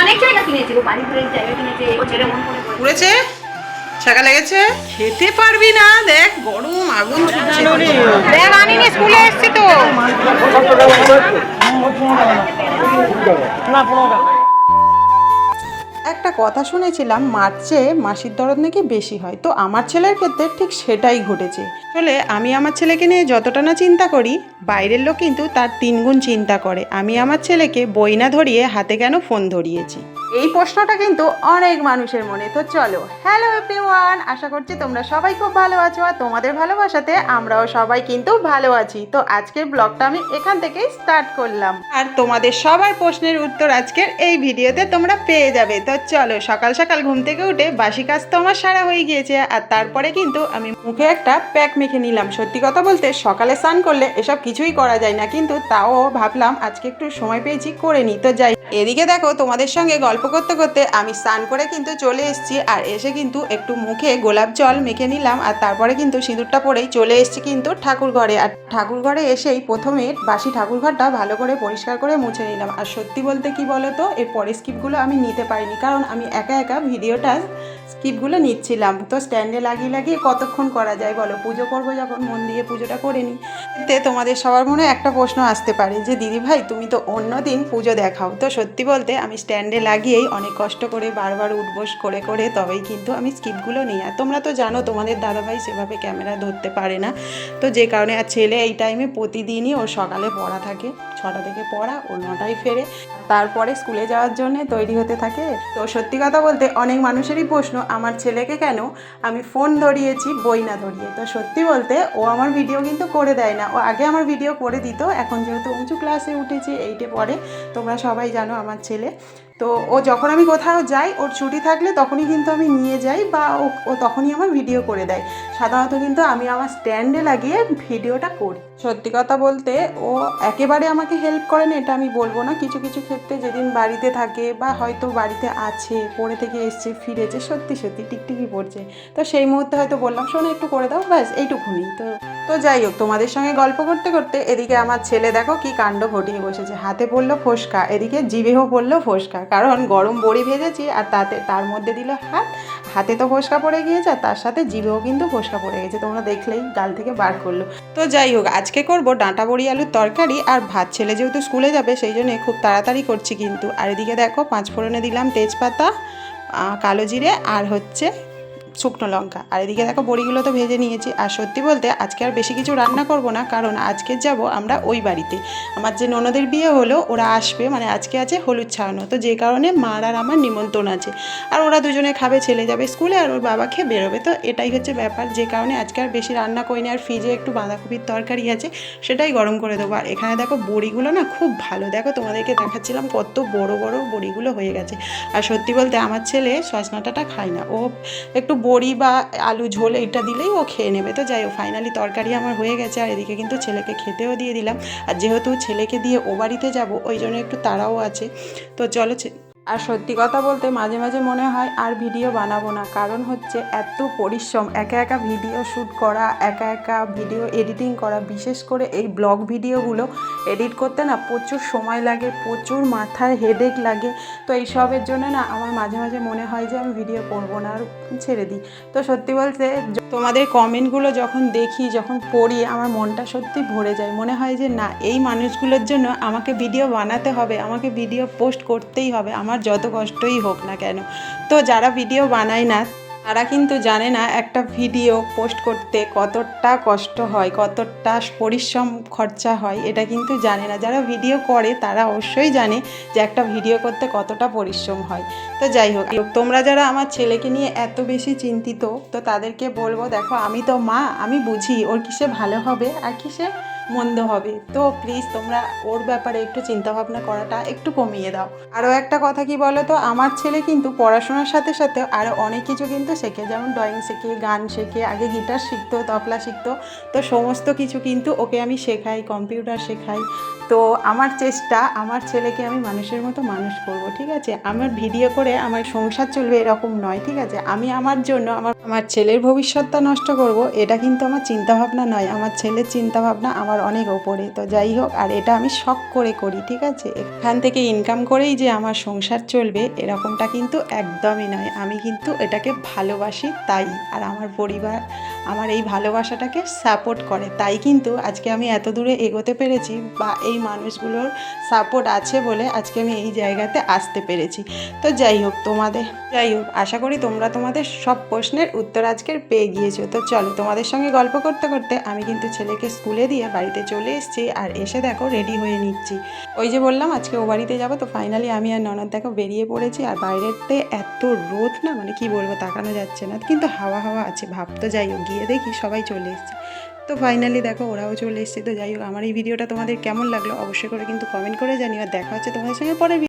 অনেক জায়গা কিনেছে, বাড়ি ঘুরে জায়গা কিনেছে, ও ছেলে মন করে পুড়েছে, ছাকা লেগেছে, খেতে পারবি না। দেখ গরম আগুন ছুটছে। দেখ আনিনি, স্কুলে এসছি তো। একটা কথা শুনেছিলাম মার্চে মাসির দরদ নাকি বেশি হয়, তো আমার ছেলের ক্ষেত্রে ঠিক সেটাই ঘটেছে। আসলে আমি আমার ছেলেকে নিয়ে যতটা না চিন্তা করি, বাইরের লোক কিন্তু তার 3 গুণ চিন্তা করে। আমি আমার ছেলেকে বই না ধরিয়ে হাতে কেন ফোন ধরিয়েছি, এই প্রশ্নটা কিন্তু অনেক মানুষের মনে। তো চলো, হ্যালো এভরিওয়ান, আশা করছি তোমরা সবাই খুব ভালো আছো, আর তোমাদের ভালোবাসাতে আমরাও সবাই কিন্তু ভালো আছি। তো আজকের ব্লগটা আমি এখান থেকেই স্টার্ট করলাম, আর তোমাদের সবার প্রশ্নের উত্তর আজকের এই ভিডিওতে তোমরা পেয়ে যাবে। তো চলো, সকাল সকাল ঘুম থেকে উঠে বাসি কাজ তো আমার সারা হয়ে গিয়েছে, আর তারপরে কিন্তু আমি মুখে একটা প্যাক মেখে নিলাম। সত্যি কথা বলতে সকালে স্নান করলে এসব কিছুই করা যায় না, কিন্তু তাও ভাবলাম আজকে একটু সময় পেয়েছি করে নিই। তো যাই, এদিকে দেখো তোমাদের সঙ্গে গল্প করতে করতে আমি স্নান করে কিন্তু চলে এসেছি, আর এসে কিন্তু একটু মুখে গোলাপ জল মেখে নিলাম, আর তারপরে কিন্তু সিঁদুরটা পরেই চলে এসেছি কিন্তু ঠাকুর ঘরে। আর ঠাকুর ঘরে এসেই প্রথমে বাসি ঠাকুর ঘরটা ভালো করে পরিষ্কার করে মুছে নিলাম। আর সত্যি বলতে কি বলো তো, এর পরের স্কিপগুলো আমি নিতে পারিনি, কারণ আমি একা একা ভিডিওটা স্কিপগুলো নিচ্ছিলাম। তো স্ট্যান্ডে লাগিয়ে লাগিয়ে কতক্ষণ করা যায় বলো, পুজো করবো যখন মন দিয়ে পুজোটা করে নিই। এতে তোমাদের সবার মনে একটা প্রশ্ন আসতে পারে যে দিদি ভাই তুমি তো অন্য দিন পুজো দেখাও। তো সত্যি বলতে আমি স্ট্যান্ডে লাগিয়েই অনেক কষ্ট করে বারবার উঠবোস করে করে তবেই কিন্তু আমি স্কিপগুলো নিই। আর তোমরা তো জানো তোমাদের দাদাভাই সেভাবে ক্যামেরা ধরতে পারে না, তো যে কারণে। আর ছেলে এই টাইমে প্রতিদিনই ওর সকালে পড়া থাকে, 6টা থেকে পড়া, ও 9টায় ফেরে, তারপরে স্কুলে যাওয়ার জন্য তৈরি হতে থাকে। তো সত্যি কথা বলতে অনেক মানুষেরই প্রশ্ন আমার ছেলেকে কেন আমি ফোন ধরিয়েছি বই না ধরিয়ে। তো সত্যি বলতে ও আমার ভিডিও কিন্তু করে দেয় না, ও আগে আমার ভিডিও করে দিত, এখন যেহেতু উঁচু ক্লাসে উঠেছে, 8-এ পড়ে, তোমরা সবাই জানো আমার ছেলে। তো ও যখন আমি কোথাও যাই, ওর ছুটি থাকলে তখনই কিন্তু আমি নিয়ে যাই, বা ও তখনই আমার ভিডিও করে দেয়। সাধারণত কিন্তু আমি আমার স্ট্যান্ডে লাগিয়ে ভিডিওটা করি। সত্যি কথা বলতে ও একেবারে আমাকে হেল্প করে না এটা আমি বলবো না, কিছু কিছু ক্ষেত্রে যেদিন বাড়িতে থাকে বা হয়তো বাড়িতে আছে, পড়ে থেকে এসছে, ফিরেছে, সত্যি সত্যি টিকটিকি পড়ছে, তো সেই মুহূর্তে হয়তো বললাম শোনো একটু করে দাও, ব্যাস এইটুকুনি। তো যাই হোক, তোমাদের সঙ্গে গল্প করতে করতে এদিকে আমার ছেলে দেখো কি কাণ্ড ঘটিয়ে বসেছে। হাতে পড়লো ফোসকা, এদিকে জিভেও পড়লো ফোসকা, কারণ গরম বড়ি ভেজেছি আর তার মধ্যে দিল হাতে তো ফোসকা পড়ে গিয়েছে, আর তার সাথে জিভেও কিন্তু ফোসকা পড়ে গেছে, তোমরা দেখলেই গাল থেকে বার করলো। তো যাই হোক, আজকে করব ডাঁটা বড়ি আলুর তরকারি আর ভাত। ছেলে যেহেতু স্কুলে যাবে সেই জন্য খুব তাড়াতাড়ি করছি কিন্তু। আর এদিকে দেখো 5 ফোড়নে দিলাম তেজপাতা, কালো জিরে আর হচ্ছে শুকনো লঙ্কা, আর এদিকে দেখো বড়িগুলো তো ভেজে নিয়েছি। আর সত্যি বলতে আজকে আর বেশি কিছু রান্না করব না, কারণ আজকে যাব আমরা ওই বাড়িতে, আমার যে ননদের বিয়ে হলো ওরা আসবে, মানে আজকে আছে হলুদ ছাড়ানো, তো যে কারণে মার আর আমার নিমন্ত্রণ আছে, আর ওরা দুজনে খাবে, ছেলে যাবে স্কুলে আর ওর বাবা খেয়ে বেরোবে। তো এটাই হচ্ছে ব্যাপার, যে কারণে আজকে আর বেশি রান্না করিনি। আর ফ্রিজে একটু বাঁধাকপির তরকারি আছে, সেটাই গরম করে দেবো। আর এখানে দেখো বড়িগুলো না খুব ভালো, দেখো তোমাদেরকে দেখাচ্ছিলাম কত বড় বড় বড়িগুলো হয়ে গেছে। আর সত্যি বলতে আমার ছেলে সজনা ডাঁটা খায় না, ও একটু বড়ি বা আলু ঝোল এটা দিলেই ও খেয়ে নেবে। তো যাই হোক, ফাইনালি তরকারি আমার হয়ে গেছে, আর এদিকে কিন্তু ছেলেকে খেতেও দিয়ে দিলাম। আর যেহেতু ছেলেকে দিয়ে ও বাড়িতে যাবো, ওই জন্য একটু তাড়াও আছে। তো চলো। আর সত্যি কথা বলতে মাঝে মাঝে মনে হয় আর ভিডিও বানাবো না, কারণ হচ্ছে এত পরিশ্রম, একা একা ভিডিও শ্যুট করা, একা একা ভিডিও এডিটিং করা, বিশেষ করে এই ব্লগ ভিডিওগুলো এডিট করতে না প্রচুর সময় লাগে, প্রচুর মাথায় হেডেক লাগে। তো এইসবের জন্য না আমার মাঝে মাঝে মনে হয় যে আমি ভিডিও করবো না, আর ছেড়ে দিই। তো সত্যি বলতে তোমাদের কমেন্টগুলো যখন দেখি, যখন পড়ি, আমার মনটা সত্যি ভরে যায়, মনে হয় যে না, এই মানুষগুলোর জন্য আমাকে ভিডিও বানাতে হবে, আমাকে ভিডিও পোস্ট করতেই হবে, আমার যত কষ্টই হোক না কেন। তো যারা ভিডিও বানায় না তারা কিন্তু জানে না একটা ভিডিও পোস্ট করতে কতটা কষ্ট হয়, কতটা পরিশ্রম খরচা হয়, এটা কিন্তু জানে না। যারা ভিডিও করে তারা অবশ্যই জানে যে একটা ভিডিও করতে কতটা পরিশ্রম হয়। তো যাই হোক, তোমরা যারা আমার ছেলেকে নিয়ে এত বেশি চিন্তিত, তো তাদেরকে বলবো দেখো আমি তো মা, আমি বুঝি ওর কিসে ভালো হবে আর কিসে মন্দ হবে। তো প্লিজ তোমরা ওর ব্যাপারে একটু চিন্তাভাবনা করাটা একটু কমিয়ে দাও। আরও একটা কথা কি বলো তো, আমার ছেলে কিন্তু পড়াশোনার সাথে সাথে আরও অনেক কিছু কিন্তু শেখে, যেমন ড্রয়িং শেখে, গান শেখে, আগে গিটার শিখতো, তবলা শিখতো, তো সমস্ত কিছু কিন্তু ওকে আমি শেখাই, কম্পিউটার শেখাই। তো আমার চেষ্টা আমার ছেলেকে আমি মানুষের মতো মানুষ করব, ঠিক আছে? আমার ভিডিও করে আমার সংসার চলবে এরকম নয়, ঠিক আছে? আমি আমার জন্য আমার ছেলের ভবিষ্যৎটা নষ্ট করব, এটা কিন্তু আমার চিন্তাভাবনা নয়। আমার ছেলের চিন্তাভাবনা আমার অনেক ওপরে। তো যাই হোক, আর এটা আমি শখ করে করি, ঠিক আছে? এখান থেকে ইনকাম করেই যে আমার সংসার চলবে এরকমটা কিন্তু একদমই নয়। আমি কিন্তু এটাকে ভালোবাসি তাই, আর আমার পরিবার আমার এই ভালোবাসাটাকে সাপোর্ট করে, তাই কিন্তু আজকে আমি এত দূরে এগোতে পেরেছি, বা এই মানুষগুলোর সাপোর্ট আছে বলে আজকে আমি এই জায়গাতে আসতে পেরেছি। তো যাই হোক, আশা করি তোমরা তোমাদের সব প্রশ্নের উত্তর আজকের পেয়ে গিয়েছো। তো চলো, তোমাদের সঙ্গে গল্প করতে করতে আমি কিন্তু ছেলেকে স্কুলে দিয়ে বাড়িতে চলে এসেছি, আর এসে দেখো রেডি হয়ে নিচ্ছি। ওই যে বললাম আজকে ও বাড়িতে যাবো, তো ফাইনালি আমি আর ননদ দেখো বেরিয়ে পড়েছি। আর বাইরেতে এত রোদ না, মানে কি বলবো, তাকানো যাচ্ছে না, কিন্তু হাওয়া হাওয়া আছে ভাব। তো যাই হোক, গিয়ে দেখি সবাই চলে এসেছে। তো ফাইনালি দেখো ওরাও চলে এসেছে। তো যাই হোক, আমার এই ভিডিওটা তোমাদের কেমন লাগলো অবশ্যই করে কিন্তু কমেন্ট করে জানিও। আর দেখা হচ্ছে তোমাদের সঙ্গে পরের